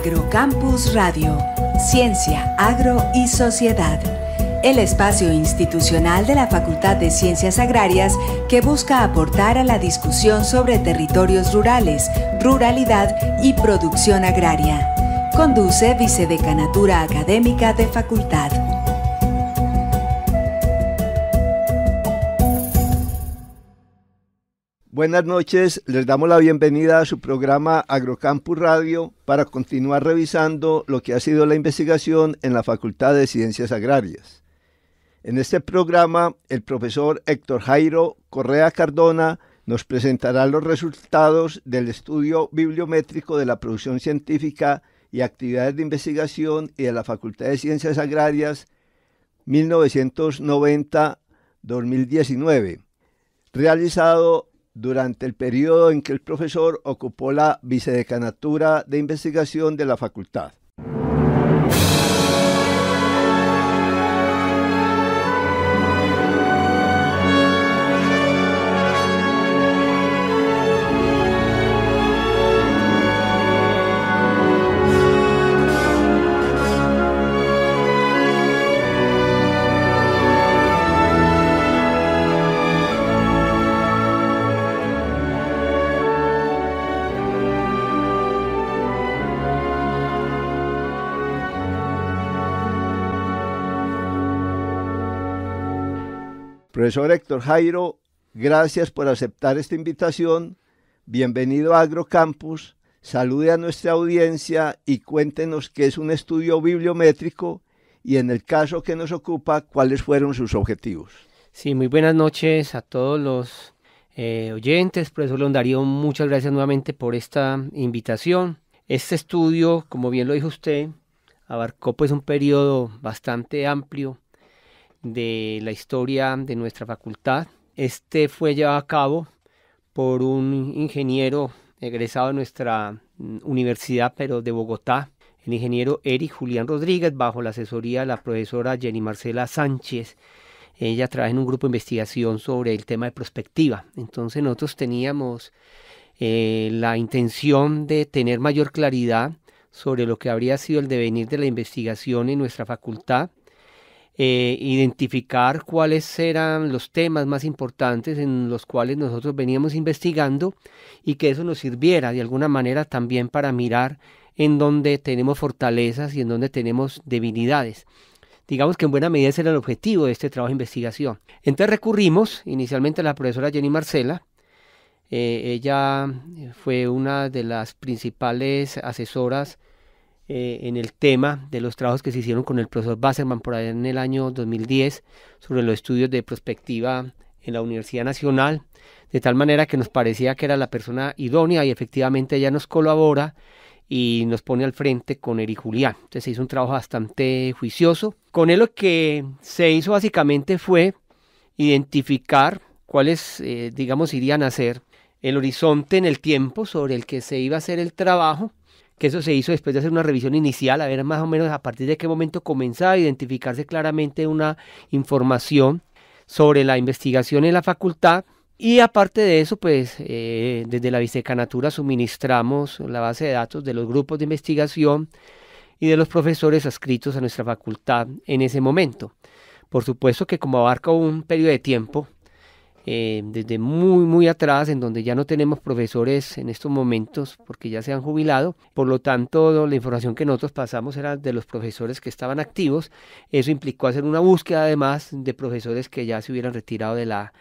Agrocampus Radio, Ciencia, Agro y Sociedad. El espacio institucional de la Facultad de Ciencias Agrarias que busca aportar a la discusión sobre territorios rurales, ruralidad y producción agraria. Conduce Vicedecanatura Académica de Facultad. Buenas noches, les damos la bienvenida a su programa Agrocampus Radio para continuar revisando lo que ha sido la investigación en la Facultad de Ciencias Agrarias. En este programa, el profesor Héctor Jairo Correa Cardona nos presentará los resultados del estudio bibliométrico de la producción científica y actividades de investigación y de la Facultad de Ciencias Agrarias 1990-2019, realizado durante el periodo en que el profesor ocupó la vicedecanatura de investigación de la facultad. Profesor Héctor Jairo, gracias por aceptar esta invitación. Bienvenido a Agrocampus. Salude a nuestra audiencia y cuéntenos qué es un estudio bibliométrico y, en el caso que nos ocupa, cuáles fueron sus objetivos. Sí, muy buenas noches a todos los oyentes. Profesor Londario, muchas gracias nuevamente por esta invitación. Este estudio, como bien lo dijo usted, abarcó pues un periodo bastante amplio de la historia de nuestra facultad. Este fue llevado a cabo por un ingeniero egresado de nuestra universidad, pero de Bogotá, el ingeniero Eric Julián Rodríguez, bajo la asesoría de la profesora Jenny Marcela Sánchez. Ella trabaja en un grupo de investigación sobre el tema de prospectiva. Entonces nosotros teníamos la intención de tener mayor claridad sobre lo que habría sido el devenir de la investigación en nuestra facultad, identificar cuáles eran los temas más importantes en los cuales nosotros veníamos investigando y que eso nos sirviera de alguna manera también para mirar en dónde tenemos fortalezas y en dónde tenemos debilidades. Digamos que en buena medida ese era el objetivo de este trabajo de investigación. Entonces recurrimos inicialmente a la profesora Jenny Marcela. Ella fue una de las principales asesoras en el tema de los trabajos que se hicieron con el profesor Wasserman por allá en el año 2010 sobre los estudios de prospectiva en la Universidad Nacional, de tal manera que nos parecía que era la persona idónea y efectivamente ella nos colabora y nos pone al frente con Eric Julián. Entonces se hizo un trabajo bastante juicioso. Con él lo que se hizo básicamente fue identificar cuáles, digamos, irían a ser el horizonte en el tiempo sobre el que se iba a hacer el trabajo, que eso se hizo después de hacer una revisión inicial, a ver más o menos a partir de qué momento comenzaba a identificarse claramente una información sobre la investigación en la facultad. Y aparte de eso, pues desde la vicedecanatura suministramos la base de datos de los grupos de investigación y de los profesores adscritos a nuestra facultad en ese momento. Por supuesto que como abarca un periodo de tiempo, desde muy atrás, en donde ya no tenemos profesores en estos momentos porque ya se han jubilado, por lo tanto la información que nosotros pasamos era de los profesores que estaban activos. Eso implicó hacer una búsqueda además de profesores que ya se hubieran retirado de la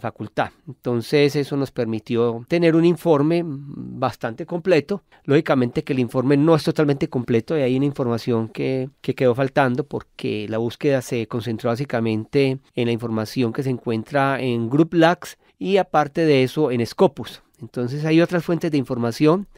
facultad. Entonces eso nos permitió tener un informe bastante completo. Lógicamente que el informe no es totalmente completo y hay una información que quedó faltando porque la búsqueda se concentró básicamente en la información que se encuentra en GroupLax y aparte de eso en Scopus. Entonces hay otras fuentes de información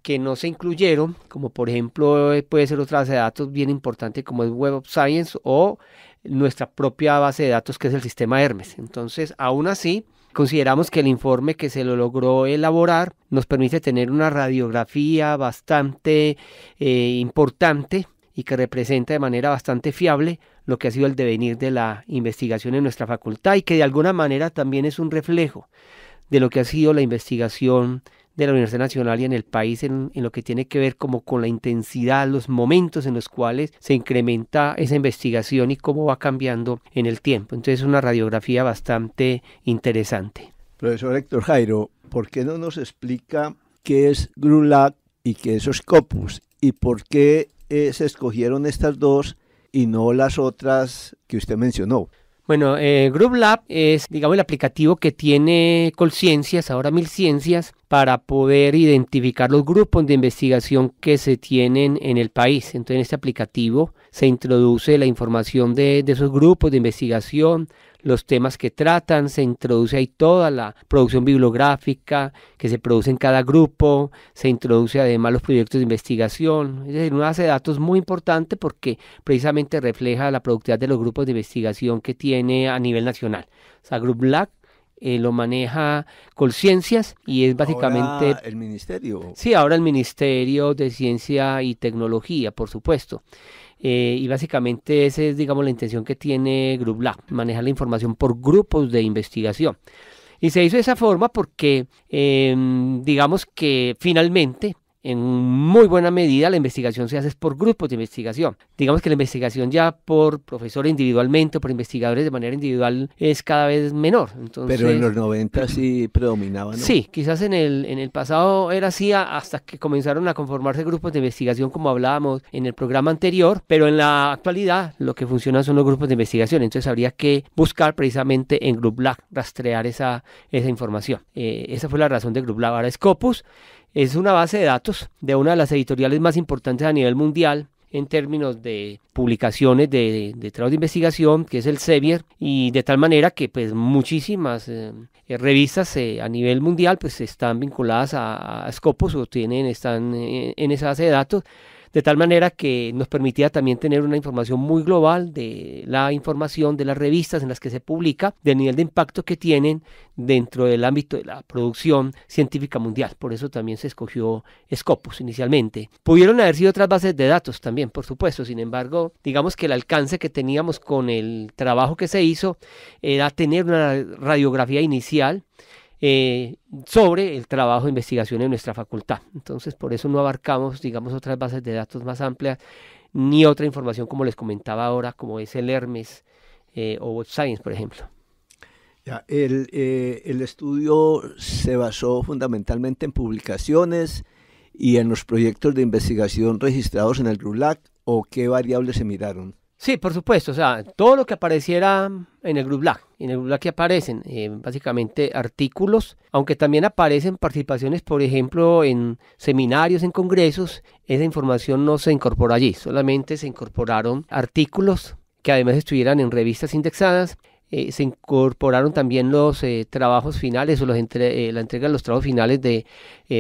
que no se incluyeron, como por ejemplo puede ser otra base de datos bien importante como es Web of Science o nuestra propia base de datos que es el sistema Hermes. Entonces, aún así, consideramos que el informe que se lo logró elaborar nos permite tener una radiografía bastante importante y que representa de manera bastante fiable lo que ha sido el devenir de la investigación en nuestra facultad y que de alguna manera también es un reflejo de lo que ha sido la investigación de la Universidad Nacional y en el país en lo que tiene que ver como con la intensidad, los momentos en los cuales se incrementa esa investigación y cómo va cambiando en el tiempo. Entonces es una radiografía bastante interesante. Profesor Héctor Jairo, ¿por qué no nos explica qué es GRULAC y qué es Scopus? ¿Y por qué se escogieron estas dos y no las otras que usted mencionó? Bueno, GRULAC es, digamos, el aplicativo que tiene Colciencias, ahora Milciencias, para poder identificar los grupos de investigación que se tienen en el país. Entonces, en este aplicativo se introduce la información de esos grupos de investigación, los temas que tratan, se introduce ahí toda la producción bibliográfica que se produce en cada grupo, se introduce además los proyectos de investigación, es decir, una base de datos muy importante porque precisamente refleja la productividad de los grupos de investigación que tiene a nivel nacional. O sea, GRULAC lo maneja Colciencias y es básicamente... Ahora el ministerio. Sí, ahora el Ministerio de Ciencia y Tecnología, por supuesto. Y básicamente esa es, digamos, la intención que tiene GRULAC, manejar la información por grupos de investigación. Y se hizo de esa forma porque, digamos que finalmente, en muy buena medida, la investigación se hace por grupos de investigación. Digamos que la investigación ya por profesores individualmente o por investigadores de manera individual es cada vez menor. Entonces, pero en los 90 sí predominaba, ¿no? Sí, quizás en el pasado era así hasta que comenzaron a conformarse grupos de investigación como hablábamos en el programa anterior, pero en la actualidad lo que funciona son los grupos de investigación. Entonces habría que buscar precisamente en GRULAC rastrear esa información. Esa fue la razón de GRULAC. Ahora Scopus es una base de datos de una de las editoriales más importantes a nivel mundial en términos de publicaciones de trabajos de investigación, que es el Elsevier, y de tal manera que pues muchísimas revistas a nivel mundial pues están vinculadas a Scopus o están en esa base de datos, de tal manera que nos permitía también tener una información muy global de la información de las revistas en las que se publica, del nivel de impacto que tienen dentro del ámbito de la producción científica mundial. Por eso también se escogió Scopus inicialmente. Pudieron haber sido otras bases de datos también, por supuesto. Sin embargo, digamos que el alcance que teníamos con el trabajo que se hizo era tener una radiografía inicial sobre el trabajo de investigación en nuestra facultad. Entonces, por eso no abarcamos, digamos, otras bases de datos más amplias, ni otra información como les comentaba ahora, como es el Hermes o Web Science, por ejemplo. Ya, el estudio se basó fundamentalmente en publicaciones y en los proyectos de investigación registrados en el GRULAC, ¿o qué variables se miraron? Sí, por supuesto, o sea, todo lo que apareciera en el GRULAC. En el GRULAC que aparecen básicamente artículos, aunque también aparecen participaciones, por ejemplo, en seminarios, en congresos, esa información no se incorporó allí, solamente se incorporaron artículos que además estuvieran en revistas indexadas. Se incorporaron también los trabajos finales o la entrega de los trabajos finales de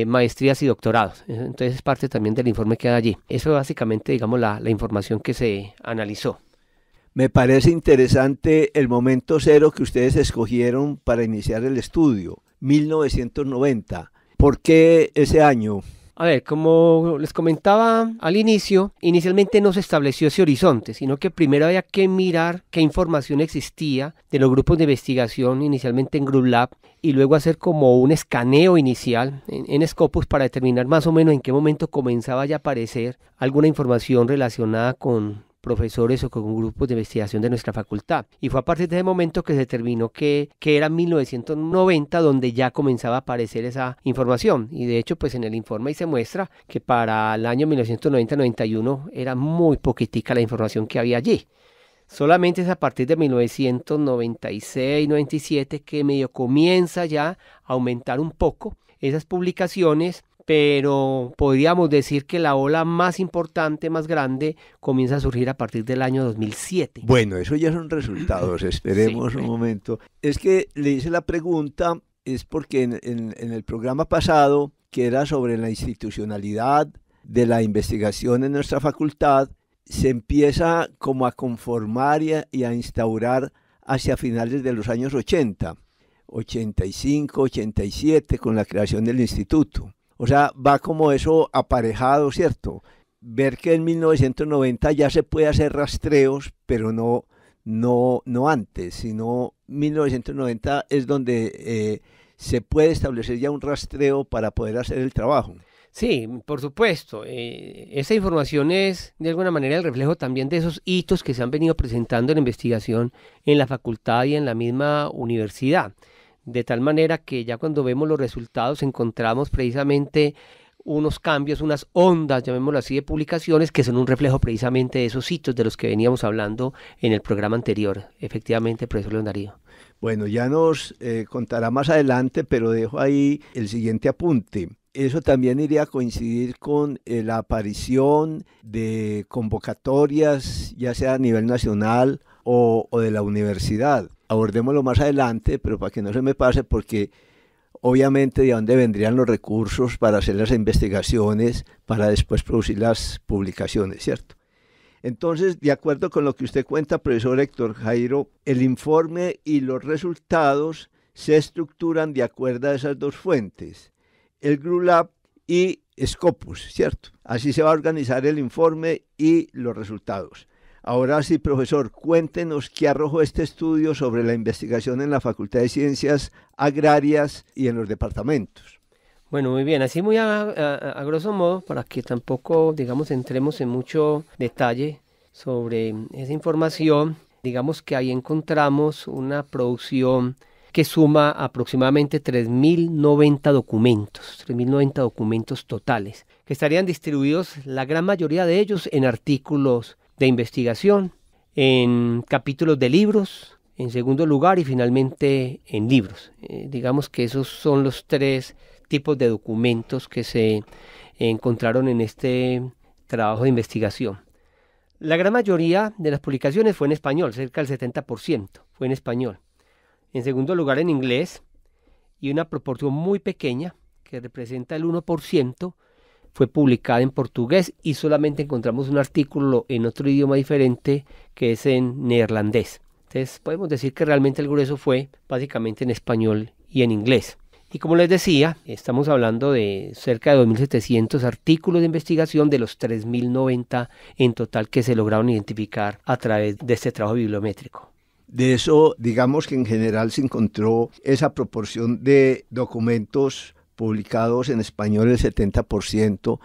maestrías y doctorados. Entonces es parte también del informe que hay allí. Eso es básicamente, digamos, la información que se analizó. Me parece interesante el momento cero que ustedes escogieron para iniciar el estudio, 1990. ¿Por qué ese año? A ver, como les comentaba al inicio, inicialmente no se estableció ese horizonte, sino que primero había que mirar qué información existía de los grupos de investigación inicialmente en GRULAC y luego hacer como un escaneo inicial en Scopus para determinar más o menos en qué momento comenzaba ya a aparecer alguna información relacionada con profesores o con grupos de investigación de nuestra facultad. Y fue a partir de ese momento que se determinó que era 1990 donde ya comenzaba a aparecer esa información. Y de hecho, pues en el informe ahí se muestra que para el año 1990-91 era muy poquitica la información que había allí. Solamente es a partir de 1996-97 que medio comienza ya a aumentar un poco esas publicaciones, pero podríamos decir que la ola más importante, más grande, comienza a surgir a partir del año 2007. Bueno, eso ya son resultados, esperemos un momento. Es que le hice la pregunta, es porque en el programa pasado, que era sobre la institucionalidad de la investigación en nuestra facultad, se empieza como a conformar y a instaurar hacia finales de los años 80, 85, 87, con la creación del instituto. O sea, va como eso aparejado, ¿cierto? Ver que en 1990 ya se puede hacer rastreos, pero no antes, sino 1990 es donde se puede establecer ya un rastreo para poder hacer el trabajo. Sí, por supuesto. Esa información es de alguna manera el reflejo también de esos hitos que se han venido presentando en la investigación en la facultad y en la misma universidad. De tal manera que ya cuando vemos los resultados encontramos precisamente unos cambios, unas ondas, llamémoslo así, de publicaciones que son un reflejo precisamente de esos hitos de los que veníamos hablando en el programa anterior. Efectivamente, profesor León Darío. Bueno, ya nos contará más adelante, pero dejo ahí el siguiente apunte. Eso también iría a coincidir con la aparición de convocatorias, ya sea a nivel nacional o de la universidad. Abordémoslo más adelante, pero para que no se me pase, porque obviamente de dónde vendrían los recursos para hacer las investigaciones, para después producir las publicaciones, ¿cierto? Entonces, de acuerdo con lo que usted cuenta, profesor Héctor Jairo, el informe y los resultados se estructuran de acuerdo a esas dos fuentes, el GRULab y Scopus, ¿cierto? Así se va a organizar el informe y los resultados. Ahora sí, profesor, cuéntenos qué arrojó este estudio sobre la investigación en la Facultad de Ciencias Agrarias y en los departamentos. Bueno, muy bien, así muy a grosso modo, para que tampoco, digamos, entremos en mucho detalle sobre esa información, digamos que ahí encontramos una producción que suma aproximadamente 3.090 documentos totales, que estarían distribuidos, la gran mayoría de ellos, en artículos de investigación, en capítulos de libros, en segundo lugar, y finalmente en libros. Digamos que esos son los tres tipos de documentos que se encontraron en este trabajo de investigación. La gran mayoría de las publicaciones fue en español, cerca del 70% fue en español. En segundo lugar en inglés, y una proporción muy pequeña, que representa el 1%, fue publicada en portugués, y solamente encontramos un artículo en otro idioma diferente, que es en neerlandés. Entonces podemos decir que realmente el grueso fue básicamente en español y en inglés. Y como les decía, estamos hablando de cerca de 2.700 artículos de investigación de los 3.090 en total que se lograron identificar a través de este trabajo bibliométrico. De eso, digamos que en general se encontró esa proporción de documentos publicados en español, el 70%,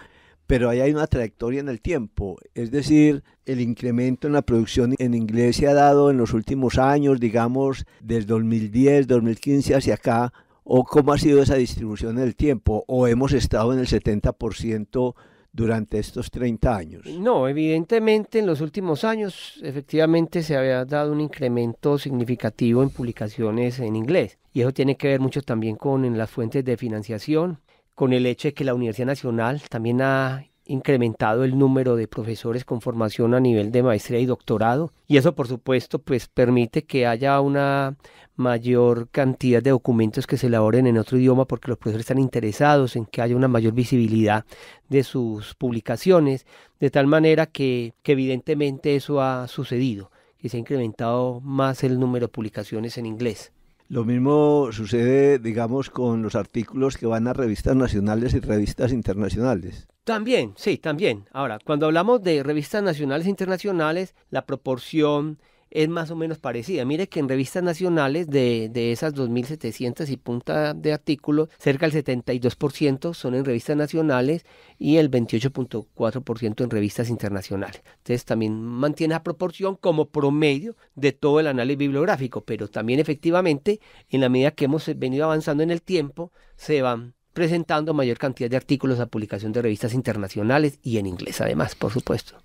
pero ahí hay una trayectoria en el tiempo, es decir, el incremento en la producción en inglés se ha dado en los últimos años, digamos, desde 2010, 2015 hacia acá, o cómo ha sido esa distribución en el tiempo, o hemos estado en el 70% durante estos 30 años. No, evidentemente en los últimos años efectivamente se había dado un incremento significativo en publicaciones en inglés, y eso tiene que ver mucho también con las fuentes de financiación, con el hecho de que la Universidad Nacional también ha incrementado el número de profesores con formación a nivel de maestría y doctorado, y eso por supuesto pues permite que haya una mayor cantidad de documentos que se elaboren en otro idioma, porque los profesores están interesados en que haya una mayor visibilidad de sus publicaciones, de tal manera que evidentemente eso ha sucedido, que se ha incrementado más el número de publicaciones en inglés. Lo mismo sucede, digamos, con los artículos que van a revistas nacionales y revistas internacionales. También, sí, también. Ahora, cuando hablamos de revistas nacionales e internacionales, la proporción es más o menos parecida. Mire que en revistas nacionales de esas 2.700 y punta de artículos, cerca del 72% son en revistas nacionales y el 28.4% en revistas internacionales. Entonces también mantiene esa proporción como promedio de todo el análisis bibliográfico, pero también efectivamente en la medida que hemos venido avanzando en el tiempo, se van presentando mayor cantidad de artículos a publicación de revistas internacionales y en inglés además, por supuesto.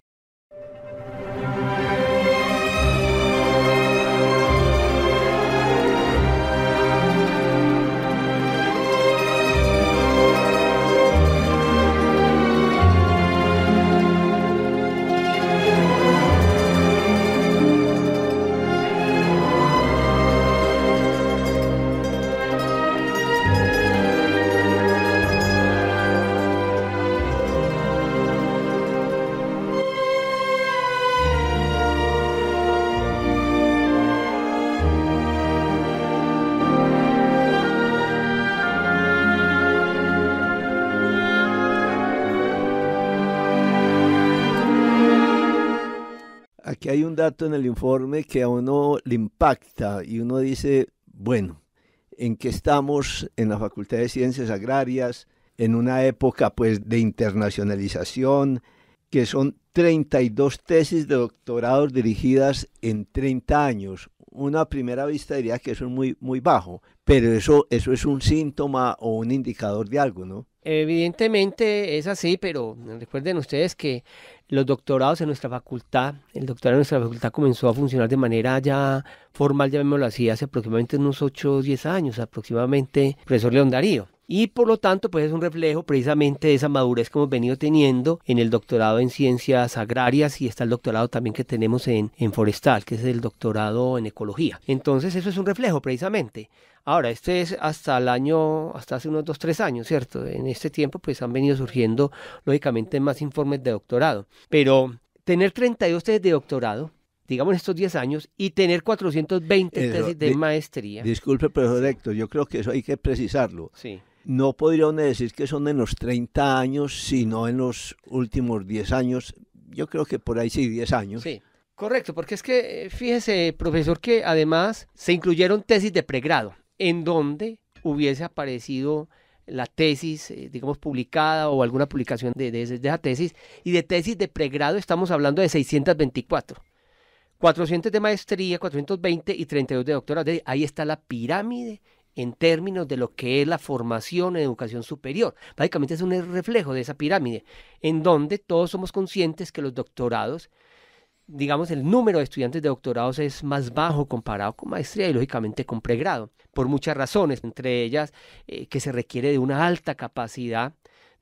Aquí hay un dato en el informe que a uno le impacta y uno dice, bueno, en que estamos en la Facultad de Ciencias Agrarias, en una época pues de internacionalización, que son 32 tesis de doctorados dirigidas en 30 años. Una a primera vista diría que eso es muy bajo, pero eso es un síntoma o un indicador de algo, ¿no? Evidentemente es así, pero recuerden ustedes que los doctorados en nuestra facultad, el doctorado en nuestra facultad comenzó a funcionar de manera ya formal, llamémoslo así, hace aproximadamente unos 8 o 10 años, aproximadamente, profesor León Darío. Y por lo tanto, pues es un reflejo precisamente de esa madurez que hemos venido teniendo en el doctorado en ciencias agrarias, y está el doctorado también que tenemos en forestal, que es el doctorado en ecología. Entonces eso es un reflejo precisamente. Ahora, este es hasta hace unos 2-3 años, ¿cierto? En este tiempo pues han venido surgiendo lógicamente más informes de doctorado. Pero tener 32 tesis de doctorado, digamos en estos 10 años, y tener 420 tesis de maestría. Disculpe, profesor Héctor, yo creo que eso hay que precisarlo. Sí. No podría uno decir que son en los 30 años, sino en los últimos 10 años. Yo creo que por ahí sí, 10 años. Sí, correcto, porque es que, fíjese, profesor, que además se incluyeron tesis de pregrado, en donde hubiese aparecido la tesis, digamos, publicada o alguna publicación de esa tesis, y de tesis de pregrado estamos hablando de 624. 400 de maestría, 420 y 32 de doctorado. Ahí está la pirámide en términos de lo que es la formación en educación superior. Básicamente es un reflejo de esa pirámide, en donde todos somos conscientes que los doctorados, digamos, el número de estudiantes de doctorados es más bajo comparado con maestría y lógicamente con pregrado, por muchas razones, entre ellas que se requiere de una alta capacidad,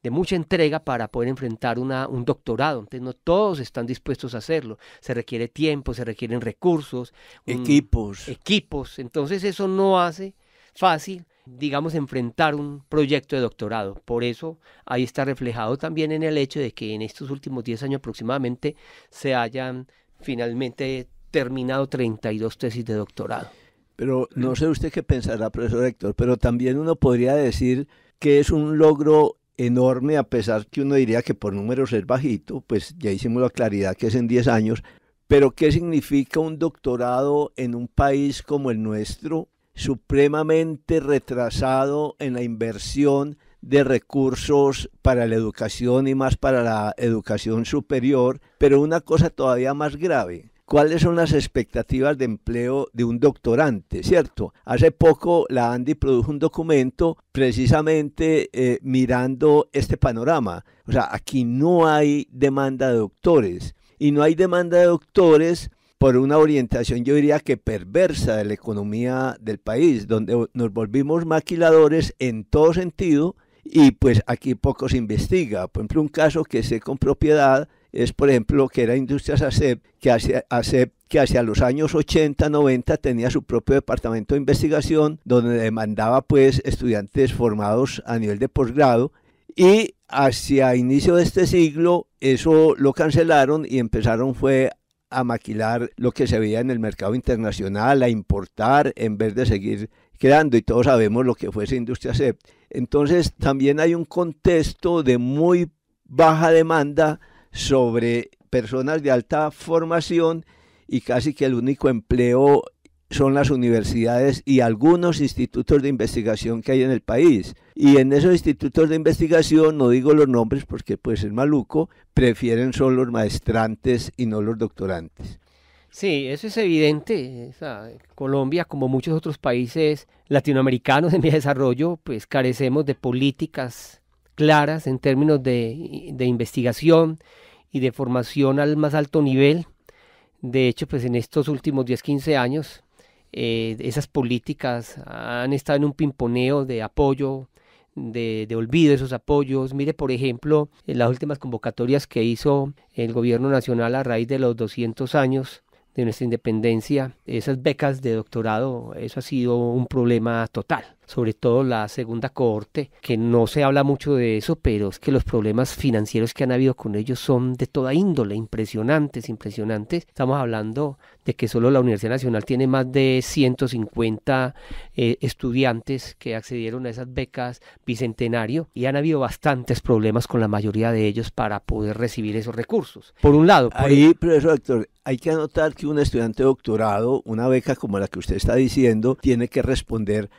de mucha entrega para poder enfrentar un doctorado. Entonces no todos están dispuestos a hacerlo. Se requiere tiempo, se requieren recursos, equipos. Entonces eso no hace fácil, digamos, enfrentar un proyecto de doctorado. Por eso ahí está reflejado también en el hecho de que en estos últimos 10 años aproximadamente se hayan finalmente terminado 32 tesis de doctorado. Pero no sé usted qué pensará, profesor Héctor, pero también uno podría decir que es un logro enorme, a pesar que uno diría que por números es bajito, pues ya hicimos la claridad que es en 10 años, pero ¿qué significa un doctorado en un país como el nuestro, supremamente retrasado en la inversión de recursos para la educación y más para la educación superior, pero una cosa todavía más grave? ¿Cuáles son las expectativas de empleo de un doctorante, cierto? Hace poco la ANDI produjo un documento precisamente mirando este panorama. O sea, aquí no hay demanda de doctores, y no hay demanda de doctores por una orientación, yo diría que perversa, de la economía del país, donde nos volvimos maquiladores en todo sentido, y pues aquí poco se investiga. Por ejemplo, un caso que sé con propiedad es, por ejemplo, que era Industrias ASEP, que hacia los años 80, 90 tenía su propio departamento de investigación, donde demandaba pues estudiantes formados a nivel de posgrado, y hacia inicio de este siglo eso lo cancelaron y empezaron fue a maquilar lo que se veía en el mercado internacional, a importar en vez de seguir creando, y todos sabemos lo que fue esa Industria ASEP. Entonces también hay un contexto de muy baja demanda sobre personas de alta formación, y casi que el único empleo son las universidades y algunos institutos de investigación que hay en el país. Y en esos institutos de investigación, no digo los nombres porque pues es maluco, prefieren solo los maestrantes y no los doctorantes. Sí, eso es evidente. Colombia, como muchos otros países latinoamericanos en vía de desarrollo, pues carecemos de políticas claras en términos de investigación y de formación al más alto nivel. De hecho, pues en estos últimos 10-15 años, esas políticas han estado en un pimponeo de apoyo, de olvido de esos apoyos. Mire, por ejemplo, en las últimas convocatorias que hizo el gobierno nacional a raíz de los 200 años de nuestra independencia, esas becas de doctorado, eso ha sido un problema total. Sobre todo la segunda cohorte, que no se habla mucho de eso, pero es que los problemas financieros que han habido con ellos son de toda índole, impresionantes. Estamos hablando de que solo la Universidad Nacional tiene más de 150 estudiantes que accedieron a esas becas bicentenario, y han habido bastantes problemas con la mayoría de ellos para poder recibir esos recursos. Por un lado... Ahí, profesor Héctor, hay que anotar que un estudiante de doctorado, una beca como la que usted está diciendo, tiene que responder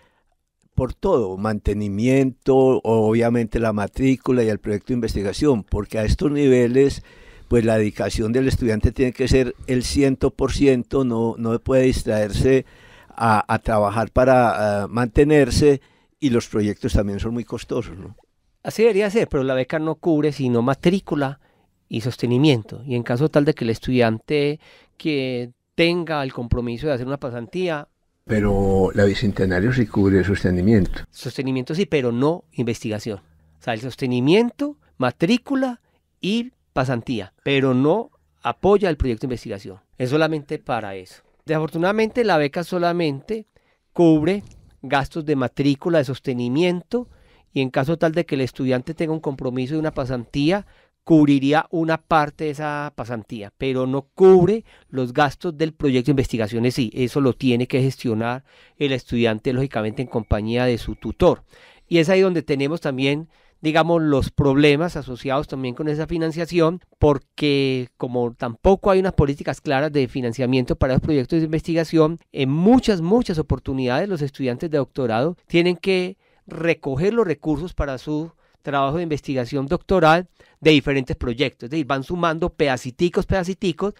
por todo, mantenimiento, obviamente la matrícula y el proyecto de investigación, porque a estos niveles pues la dedicación del estudiante tiene que ser el 100%, no puede distraerse a trabajar para mantenerse, y los proyectos también son muy costosos, ¿no? Así debería ser, pero la beca no cubre sino matrícula y sostenimiento. Y en caso tal de que el estudiante que tenga el compromiso de hacer una pasantía... Pero la Bicentenario sí cubre sostenimiento. Sostenimiento sí, pero no investigación. O sea, el sostenimiento, matrícula y pasantía, pero no apoya el proyecto de investigación. Es solamente para eso. Desafortunadamente, la beca solamente cubre gastos de matrícula, de sostenimiento, y en caso tal de que el estudiante tenga un compromiso de una pasantía, cubriría una parte de esa pasantía, pero no cubre los gastos del proyecto de investigación en sí. Eso lo tiene que gestionar el estudiante, lógicamente en compañía de su tutor. Y es ahí donde tenemos también, digamos, los problemas asociados también con esa financiación, porque como tampoco hay unas políticas claras de financiamiento para los proyectos de investigación, en muchas oportunidades los estudiantes de doctorado tienen que recoger los recursos para su trabajo de investigación doctoral de diferentes proyectos, es decir, van sumando pedaciticos,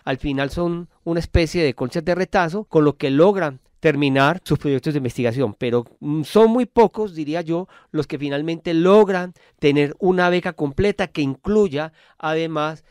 al final son una especie de colchas de retazo, con lo que logran terminar sus proyectos de investigación, pero son muy pocos, diría yo, los que finalmente logran tener una beca completa que incluya además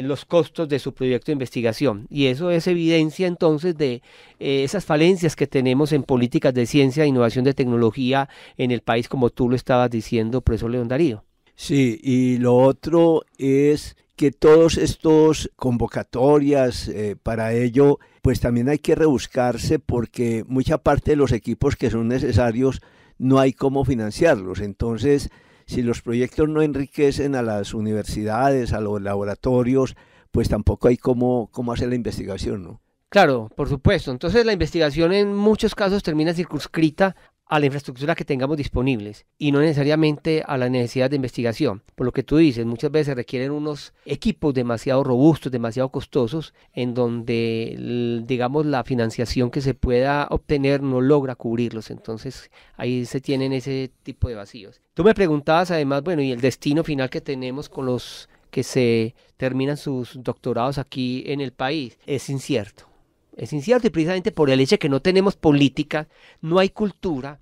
los costos de su proyecto de investigación, y eso es evidencia entonces de esas falencias que tenemos en políticas de ciencia, innovación, de tecnología en el país, como tú lo estabas diciendo, profesor León Darío. Sí, y lo otro es que todos estos convocatorias, para ello, pues también hay que rebuscarse, porque mucha parte de los equipos que son necesarios no hay cómo financiarlos. Entonces, si los proyectos no enriquecen a las universidades, a los laboratorios, pues tampoco hay cómo hacer la investigación, ¿no? Claro, por supuesto. Entonces la investigación en muchos casos termina circunscrita a la infraestructura que tengamos disponibles y no necesariamente a la necesidad de investigación. Por lo que tú dices, muchas veces requieren unos equipos demasiado robustos, demasiado costosos, en donde, digamos, la financiación que se pueda obtener no logra cubrirlos. Entonces ahí se tienen ese tipo de vacíos. Tú me preguntabas además, bueno, y el destino final que tenemos con los que se terminan sus doctorados aquí en el país es incierto. Es incierto, y precisamente por el hecho de que no tenemos política, no hay cultura.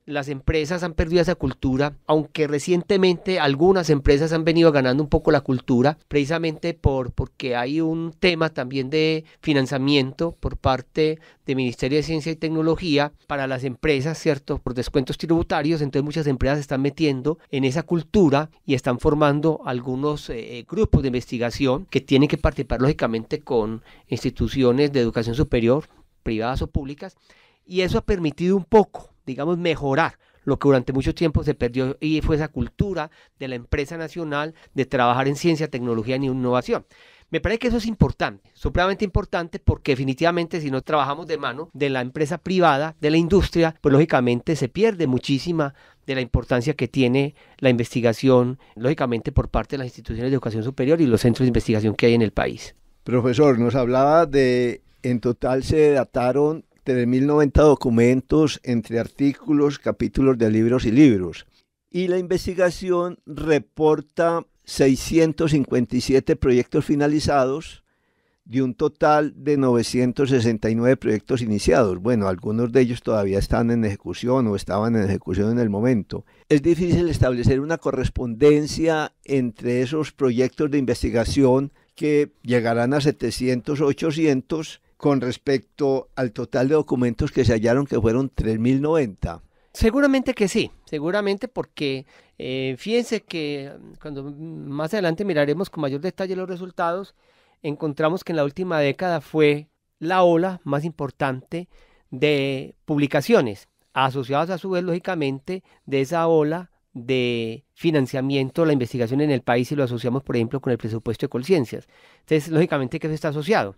Las empresas han perdido esa cultura, aunque recientemente algunas empresas han venido ganando un poco la cultura, precisamente porque hay un tema también de financiamiento por parte del Ministerio de Ciencia y Tecnología para las empresas, ¿cierto? Por descuentos tributarios. Entonces muchas empresas se están metiendo en esa cultura y están formando algunos grupos de investigación que tienen que participar lógicamente con instituciones de educación superior, privadas o públicas, y eso ha permitido un poco, digamos, mejorar lo que durante mucho tiempo se perdió, y fue esa cultura de la empresa nacional de trabajar en ciencia, tecnología y innovación. Me parece que eso es importante, supremamente importante, porque definitivamente si no trabajamos de mano de la empresa privada, de la industria, pues lógicamente se pierde muchísima de la importancia que tiene la investigación, lógicamente por parte de las instituciones de educación superior y los centros de investigación que hay en el país. Profesor, nos hablaba de, en total se dataron 3.090 documentos entre artículos, capítulos de libros y libros. Y la investigación reporta 657 proyectos finalizados de un total de 969 proyectos iniciados. Bueno, algunos de ellos todavía están en ejecución o estaban en ejecución en el momento. Es difícil establecer una correspondencia entre esos proyectos de investigación que llegarán a 700 o 800 con respecto al total de documentos que se hallaron, que fueron 3.090. Seguramente que sí, seguramente, porque fíjense que cuando más adelante miraremos con mayor detalle los resultados, encontramos que en la última década fue la ola más importante de publicaciones, asociadas a su vez, lógicamente, de esa ola de financiamiento de la investigación en el país, y lo asociamos, por ejemplo, con el presupuesto de Colciencias. Entonces, lógicamente que eso está asociado.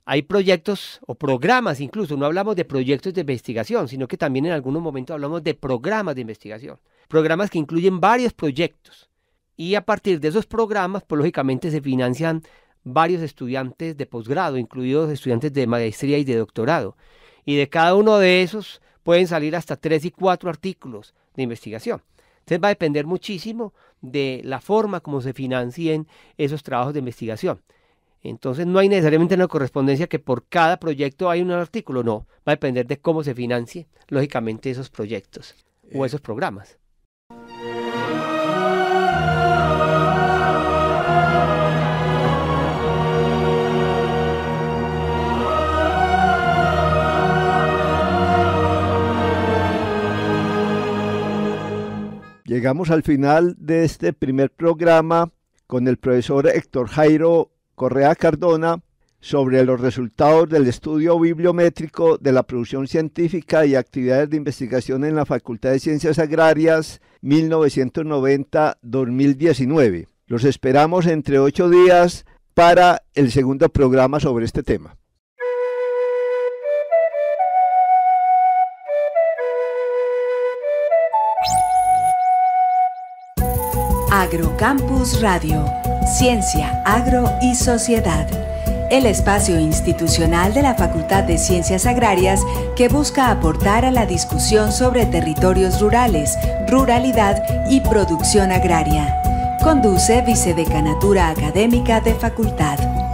Hay proyectos o programas, incluso no hablamos de proyectos de investigación, sino que también en algunos momentos hablamos de programas de investigación, programas que incluyen varios proyectos, y a partir de esos programas, pues lógicamente se financian varios estudiantes de posgrado, incluidos estudiantes de maestría y de doctorado, y de cada uno de esos pueden salir hasta 3 y 4 artículos de investigación. Entonces va a depender muchísimo de la forma como se financien esos trabajos de investigación. Entonces no hay necesariamente una correspondencia que por cada proyecto hay un artículo, no, va a depender de cómo se financie, lógicamente, esos proyectos o esos programas. Llegamos al final de este primer programa con el profesor Héctor Jairo Correa Cardona sobre los resultados del estudio bibliométrico de la producción científica y actividades de investigación en la Facultad de Ciencias Agrarias 1990-2019. Los esperamos entre 8 días para el segundo programa sobre este tema. Agrocampus Radio, Ciencia, Agro y Sociedad. El espacio institucional de la Facultad de Ciencias Agrarias que busca aportar a la discusión sobre territorios rurales, ruralidad y producción agraria. Conduce Vicedecanatura Académica de Facultad.